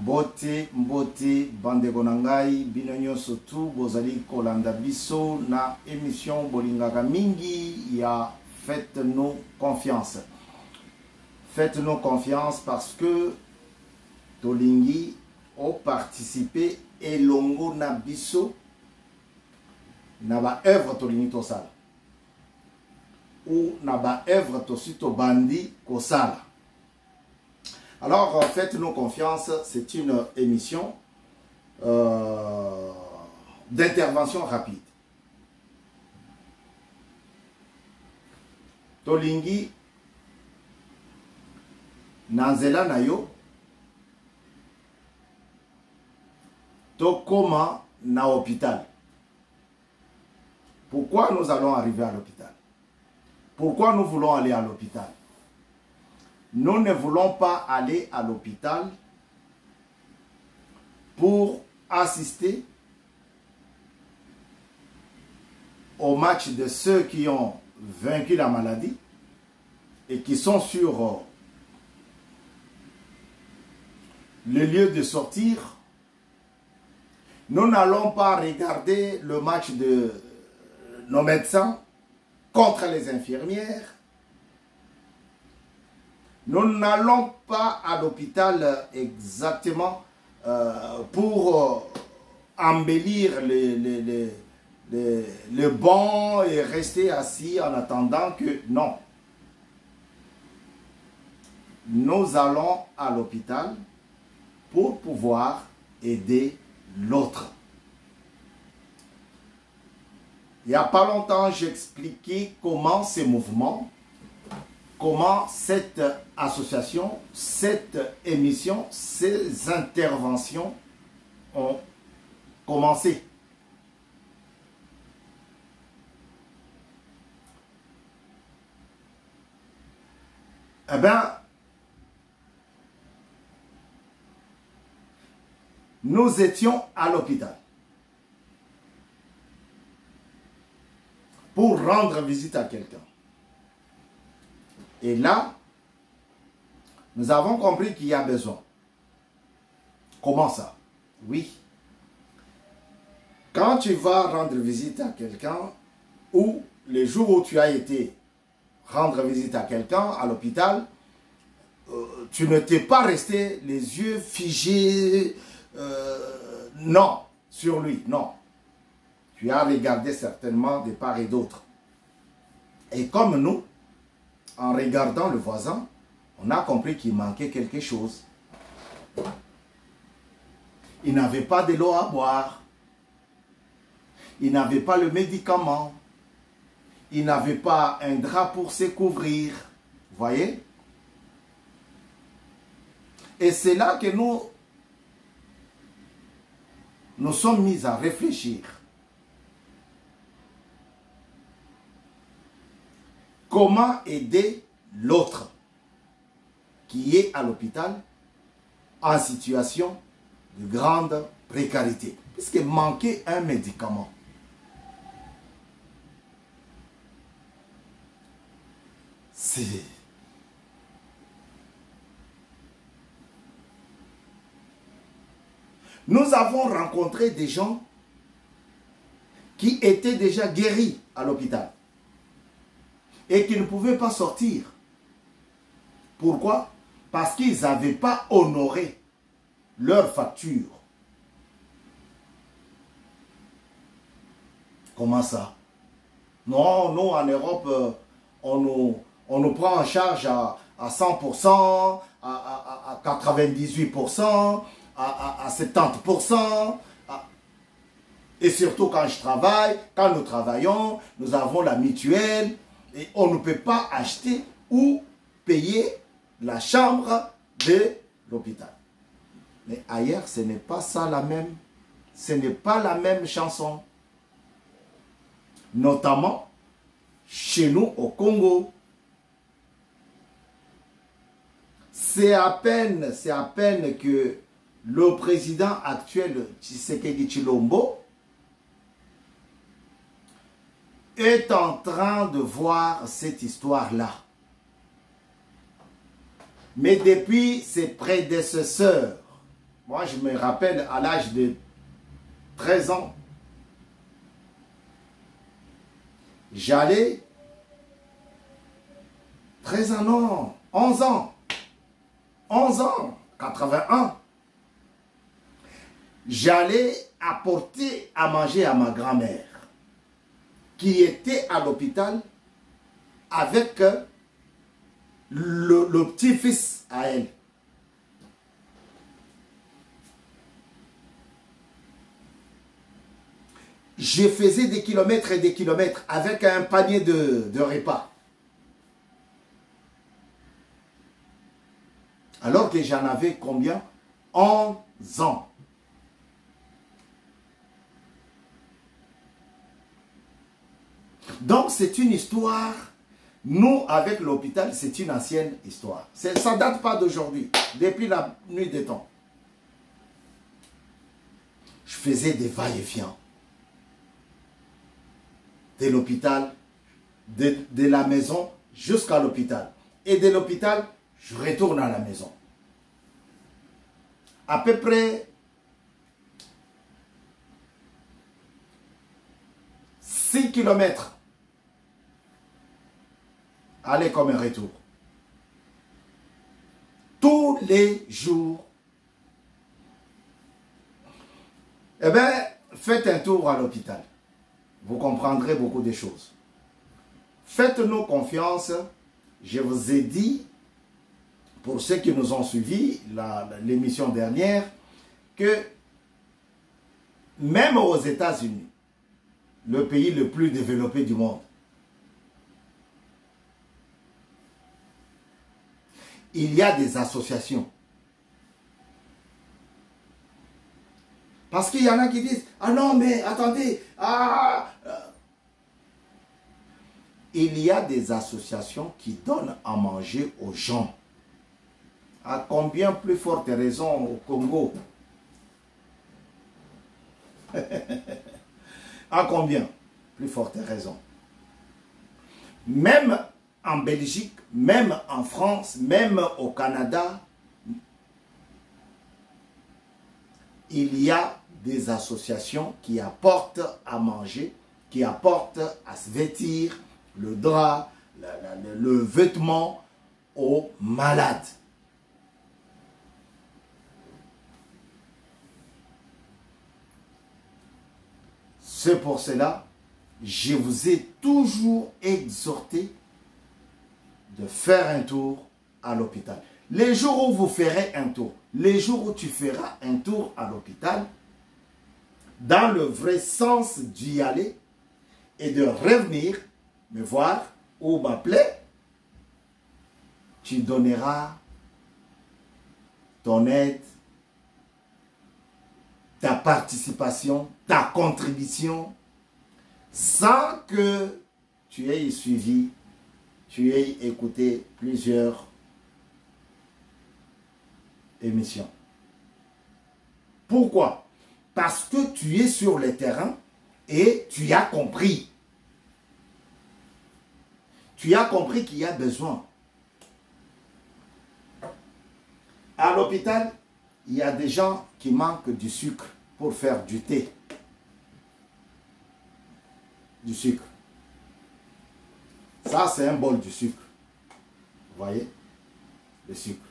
Mbote, bandeko na ngai, bino nyonso tu bozali kolanda biso na émission bolingaka mingi ya Faites-nous confiance. Faites-nous confiance parce que tolingi o participer elongo na biso na ba œuvre tolingi tosala ou na ba œuvre tosito bandi kosala. Alors, Faites-nous confiance, c'est une émission d'intervention rapide. Tolingi Nanzela Nayo Tokoma na hôpital. Pourquoi nous allons arriver à l'hôpital? Pourquoi nous voulons aller à l'hôpital? Nous ne voulons pas aller à l'hôpital pour assister au match de ceux qui ont vaincu la maladie et qui sont sur le lieu de sortir. Nous n'allons pas regarder le match de nos médecins contre les infirmières. Nous n'allons pas à l'hôpital exactement pour embellir les bancs et rester assis en attendant que... Non. Nous allons à l'hôpital pour pouvoir aider l'autre. Il n'y a pas longtemps, j'expliquais comment ces mouvements, comment cette association, cette émission, ces interventions ont commencé. Eh bien, nous étions à l'hôpital pour rendre visite à quelqu'un. Et là, nous avons compris qu'il y a besoin. Comment ça? Oui. Quand tu vas rendre visite à quelqu'un, ou les jours où tu as été rendre visite à quelqu'un à l'hôpital, tu ne t'es pas resté les yeux figés, non, sur lui, non. Tu as regardé certainement de part et d'autre. Et comme nous, en regardant le voisin, on a compris qu'il manquait quelque chose. Il n'avait pas de l'eau à boire. Il n'avait pas le médicament. Il n'avait pas un drap pour se couvrir. Vous voyez? Et c'est là que nous sommes mis à réfléchir. Comment aider l'autre qui est à l'hôpital en situation de grande précarité, puisqu'il manquait un médicament. Nous avons rencontré des gens qui étaient déjà guéris à l'hôpital et qui ne pouvaient pas sortir. Pourquoi? Parce qu'ils n'avaient pas honoré leur facture. Comment ça? Non, nous en Europe, on nous prend en charge à 100%, à 98%, à 70%. Et surtout quand je travaille, quand nous travaillons, nous avons la mutuelle. Et on ne peut pas acheter ou payer la chambre de l'hôpital. Mais ailleurs, ce n'est pas ça la même. Ce n'est pas la même chanson. Notamment chez nous au Congo. C'est à peine que le président actuel, Tshisekedi Tshilombo, est en train de voir cette histoire-là. Mais depuis ses prédécesseurs, Moi, je me rappelle à l'âge de 13 ans, j'allais, 13 ans, non, 11 ans, 11 ans, 81, j'allais apporter à manger à ma grand-mère, qui était à l'hôpital avec le petit-fils à elle. Je faisais des kilomètres et des kilomètres avec un panier de repas. Alors que j'en avais combien? 11 ans. Donc c'est une histoire. Nous, avec l'hôpital, c'est une ancienne histoire. Ça ne date pas d'aujourd'hui, depuis la nuit des temps. Je faisais des va-et-vient. De l'hôpital, de la maison jusqu'à l'hôpital. Et de l'hôpital, je retourne à la maison. À peu près 6 kilomètres. Aller comme un retour. Tous les jours. Eh bien, faites un tour à l'hôpital. Vous comprendrez beaucoup de choses. Faites-nous confiance. Je vous ai dit, pour ceux qui nous ont suivis l'émission dernière, que même aux États-Unis, le pays le plus développé du monde, il y a des associations. Parce qu'il y en a qui disent, ah non mais attendez, il y a des associations qui donnent à manger aux gens. À combien plus forte raison au Congo? À combien plus forte raison? Même en Belgique, même en France, même au Canada, il y a des associations qui apportent à manger, qui apportent à se vêtir, le drap, le vêtement aux malades. C'est pour cela, je vous ai toujours exhorté de faire un tour à l'hôpital. Les jours où vous ferez un tour, les jours où tu feras un tour à l'hôpital, dans le vrai sens d'y aller et de revenir me voir ou m'appeler, tu donneras ton aide, ta participation, ta contribution, sans que tu aies suivi, tu aies écouté plusieurs émissions. Pourquoi? Parce que tu es sur le terrain et tu as compris. Tu as compris qu'il y a besoin. À l'hôpital, il y a des gens qui manquent du sucre pour faire du thé. Du sucre. Ça, c'est un bol de sucre. Vous voyez? Le sucre.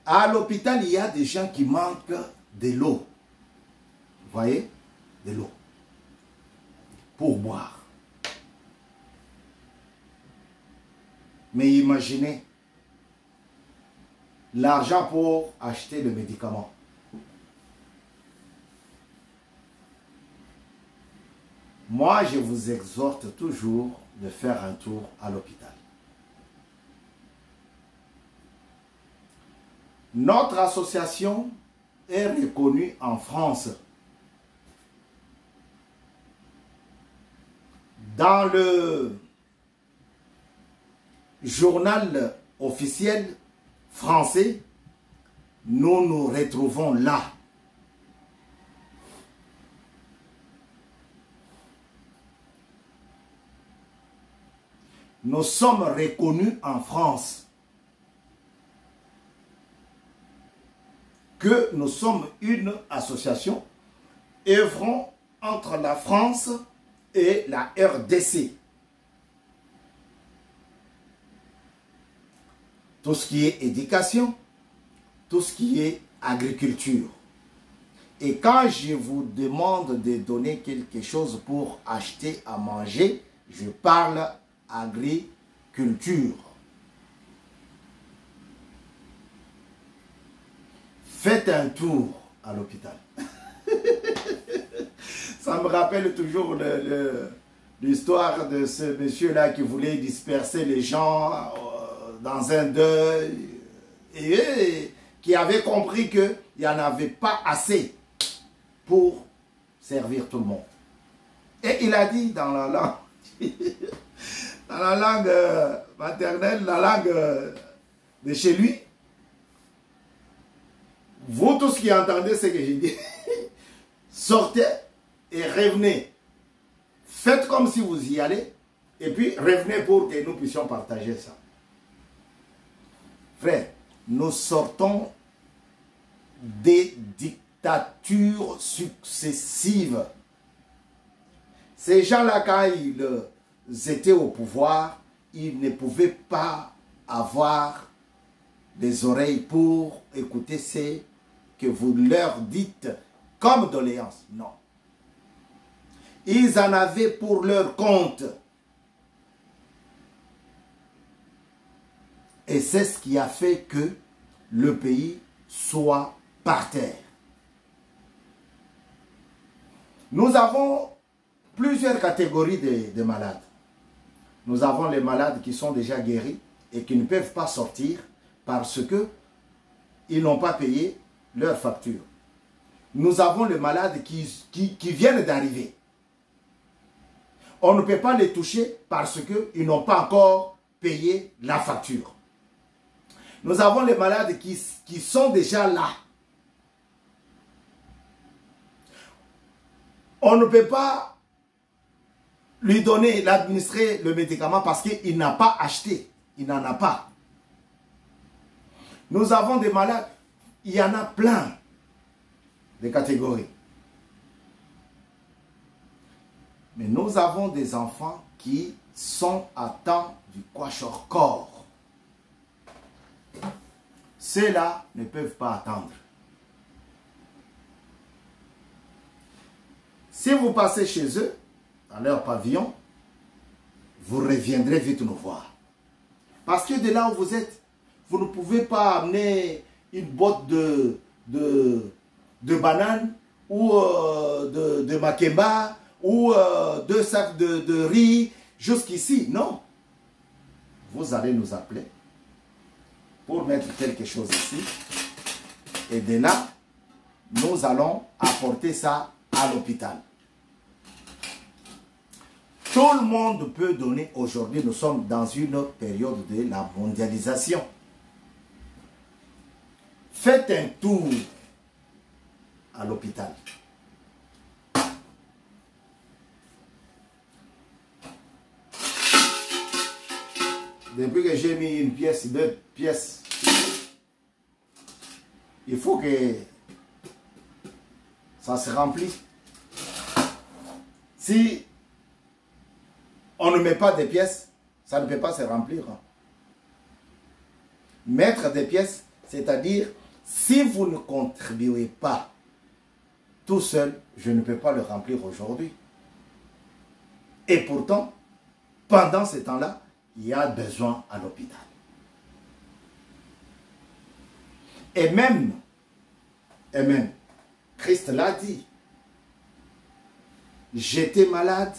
À l'hôpital, il y a des gens qui manquent de l'eau. Vous voyez? De l'eau. Pour boire. Mais imaginez l'argent pour acheter le médicament. Moi, je vous exhorte toujours de faire un tour à l'hôpital. Notre association est reconnue en France. Dans le journal officiel français, nous nous retrouvons là. nous sommes reconnus en France. Que nous sommes une association œuvrant entre la France et la RDC. Tout ce qui est éducation, tout ce qui est agriculture. Et quand je vous demande de donner quelque chose pour acheter à manger, je parle agriculture. Faites un tour à l'hôpital. Ça me rappelle toujours l'histoire de ce monsieur-là qui voulait disperser les gens dans un deuil et qui avait compris qu'il n'y en avait pas assez pour servir tout le monde. Et il a dit dans la langue, dans la langue maternelle, la langue de chez lui, vous tous qui entendez ce que j'ai dit, sortez et revenez. Faites comme si vous y allez et puis revenez pour que nous puissions partager ça. Frère, nous sortons des dictatures successives. Ces gens-là, quand ils étaient au pouvoir, ils ne pouvaient pas avoir des oreilles pour écouter ce que vous leur dites comme doléance. Non. Ils en avaient pour leur compte. Et c'est ce qui a fait que le pays soit par terre. Nous avons plusieurs catégories de malades. Nous avons les malades qui sont déjà guéris et qui ne peuvent pas sortir parce qu'ils n'ont pas payé leur facture. Nous avons les malades qui viennent d'arriver. On ne peut pas les toucher parce qu'ils n'ont pas encore payé la facture. Nous avons les malades qui sont déjà là. On ne peut pas lui donner, l'administrer le médicament parce qu'il n'a pas acheté. Il n'en a pas. Nous avons des malades, il y en a plein de catégories. Mais nous avons des enfants qui sont atteints du kwashiorkor. Ceux-là ne peuvent pas attendre. Si vous passez chez eux, dans leur pavillon, vous reviendrez vite nous voir. Parce que de là où vous êtes, vous ne pouvez pas amener une botte de bananes ou de makemba ou 2 sacs de riz jusqu'ici. Non. Vous allez nous appeler pour mettre quelque chose ici. Et de là, nous allons apporter ça à l'hôpital. Tout le monde peut donner aujourd'hui. Nous sommes dans une période de la mondialisation. Faites un tour à l'hôpital. Depuis que j'ai mis une pièce, 2 pièces, il faut que ça se remplisse. Si on ne met pas des pièces, ça ne peut pas se remplir. Mettre des pièces, c'est-à-dire, si vous ne contribuez pas tout seul, je ne peux pas le remplir aujourd'hui. Et pourtant, pendant ce temps-là, il y a besoin à l'hôpital. Et même, Christ l'a dit, j'étais malade,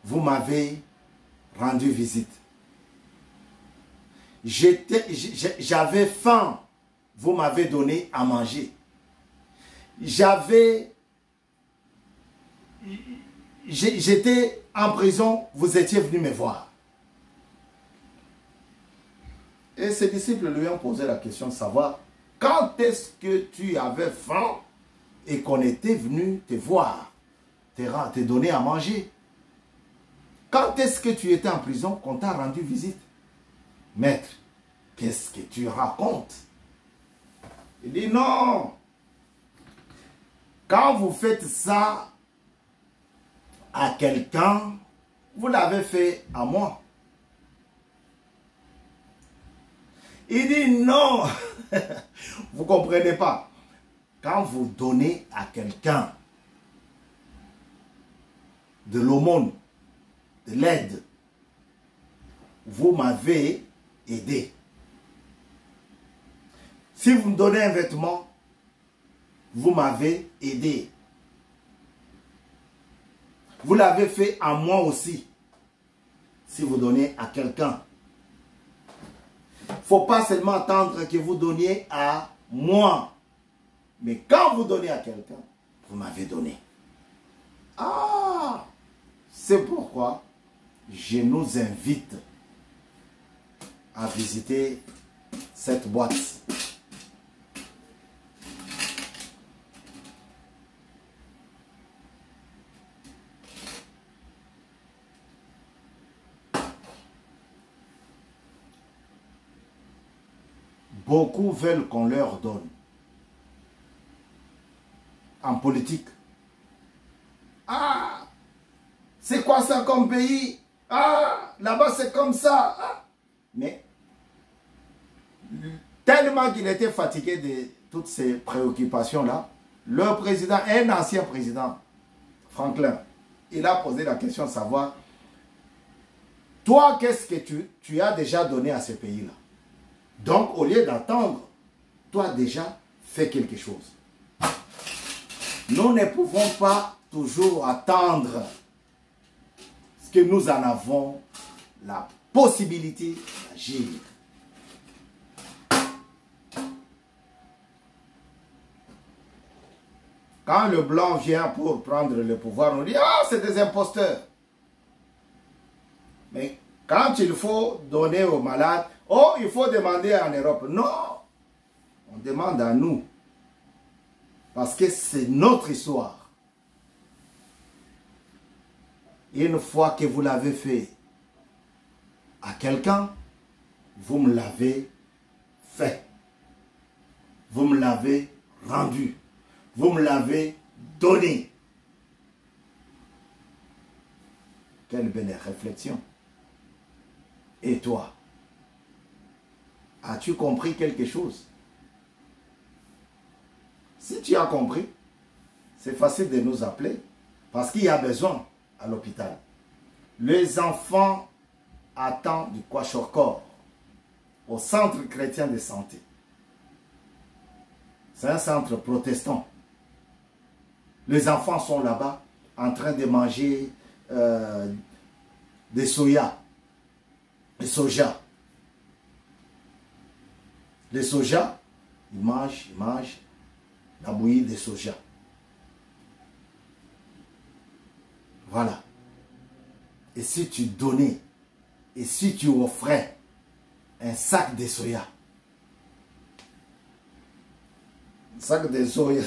vous m'avez rendu visite. J'avais faim, vous m'avez donné à manger. J'étais en prison, vous étiez venu me voir. Et ses disciples lui ont posé la question de savoir quand est-ce que tu avais faim et qu'on était venu te voir, te donner à manger. Quand est-ce que tu étais en prison qu'on t'a rendu visite? Maître, qu'est-ce que tu racontes? Il dit non. Quand vous faites ça à quelqu'un, vous l'avez fait à moi. Il dit non. Vous ne comprenez pas. Quand vous donnez à quelqu'un de l'aumône, de l'aide, vous m'avez aidé. Si vous me donnez un vêtement, vous m'avez aidé. Vous l'avez fait à moi aussi. Si vous donnez à quelqu'un. Il ne faut pas seulement attendre que vous donniez à moi. Mais quand vous donnez à quelqu'un, vous m'avez donné. Ah! C'est pourquoi je nous invite à visiter cette boîte. Beaucoup veulent qu'on leur donne. En politique. Ah! C'est quoi ça comme pays? Ah! Là-bas c'est comme ça. Ah. Mais tellement qu'il était fatigué de toutes ces préoccupations-là, leur président, un ancien président, Franklin, il a posé la question de savoir, toi, qu'est-ce que tu as déjà donné à ce pays-là? Donc, au lieu d'attendre, toi déjà, fais quelque chose. Nous ne pouvons pas toujours attendre ce que nous en avons la possibilité d'agir. Quand le blanc vient pour prendre le pouvoir, on dit « Ah, c'est des imposteurs ». Mais quand il faut donner aux malades, « Oh, il faut demander en Europe ». Non, on demande à nous. Parce que c'est notre histoire. Et une fois que vous l'avez fait à quelqu'un, vous me l'avez fait. Vous me l'avez rendu. Vous me l'avez donné. Quelle belle réflexion. Et toi, as-tu compris quelque chose? Si tu as compris, c'est facile de nous appeler parce qu'il y a besoin à l'hôpital. Les enfants attendent du Kwashiorkor au centre chrétien de santé. C'est un centre protestant. Les enfants sont là-bas en train de manger des soja. Les soja. Les soja, ils mangent la bouillie de soja. Voilà. Et si tu donnais, et si tu offrais un sac de soja, un sac de soja,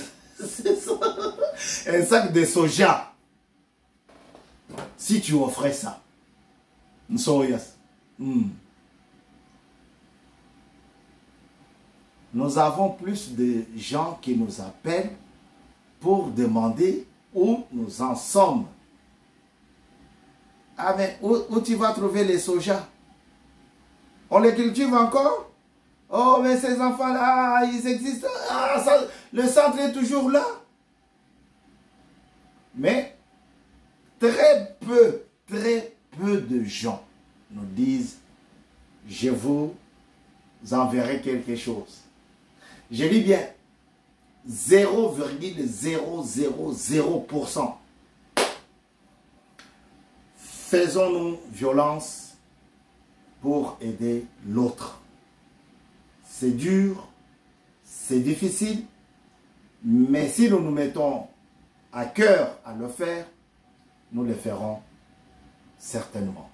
un sac de soja, si tu offrais ça, une soja, nous avons plus de gens qui nous appellent pour demander où nous en sommes. Ah mais où tu vas trouver les soja? On les cultive encore? Oh mais ces enfants-là, ils existent. Ah, ça, le centre est toujours là. Mais très peu de gens nous disent, je vous enverrai quelque chose. Je dis bien 0,000%. Faisons-nous violence pour aider l'autre. C'est dur, c'est difficile, mais si nous nous mettons à cœur à le faire, nous le ferons certainement.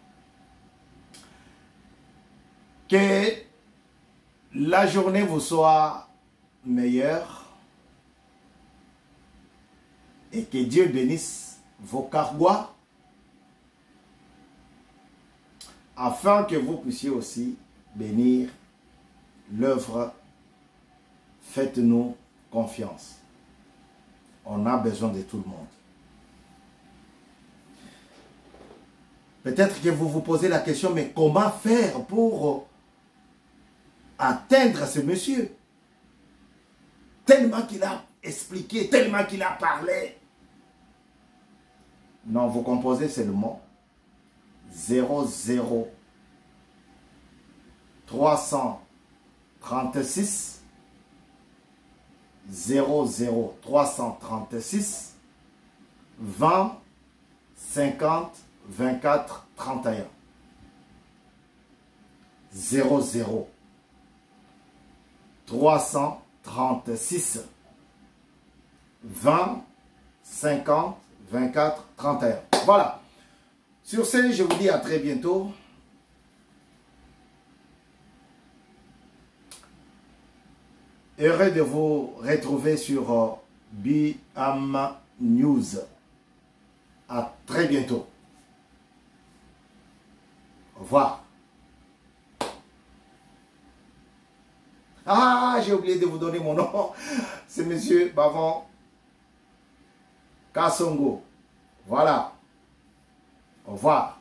Que la journée vous soit meilleure et que Dieu bénisse vos cargois afin que vous puissiez aussi bénir l'œuvre. Faites-nous confiance. On a besoin de tout le monde. Peut-être que vous vous posez la question, mais comment faire pour atteindre ce monsieur? Tellement qu'il a expliqué, tellement qu'il a parlé. Non, vous composez seulement 00 336 00 336 20 50 24 31 00 336 20 50 24 31. Voilà. Sur ce, je vous dis à très bientôt. Heureux de vous retrouver sur BIAM News. À très bientôt. Au revoir. Ah, j'ai oublié de vous donner mon nom. C'est monsieur Bavon Kassongo. Voilà. Au revoir.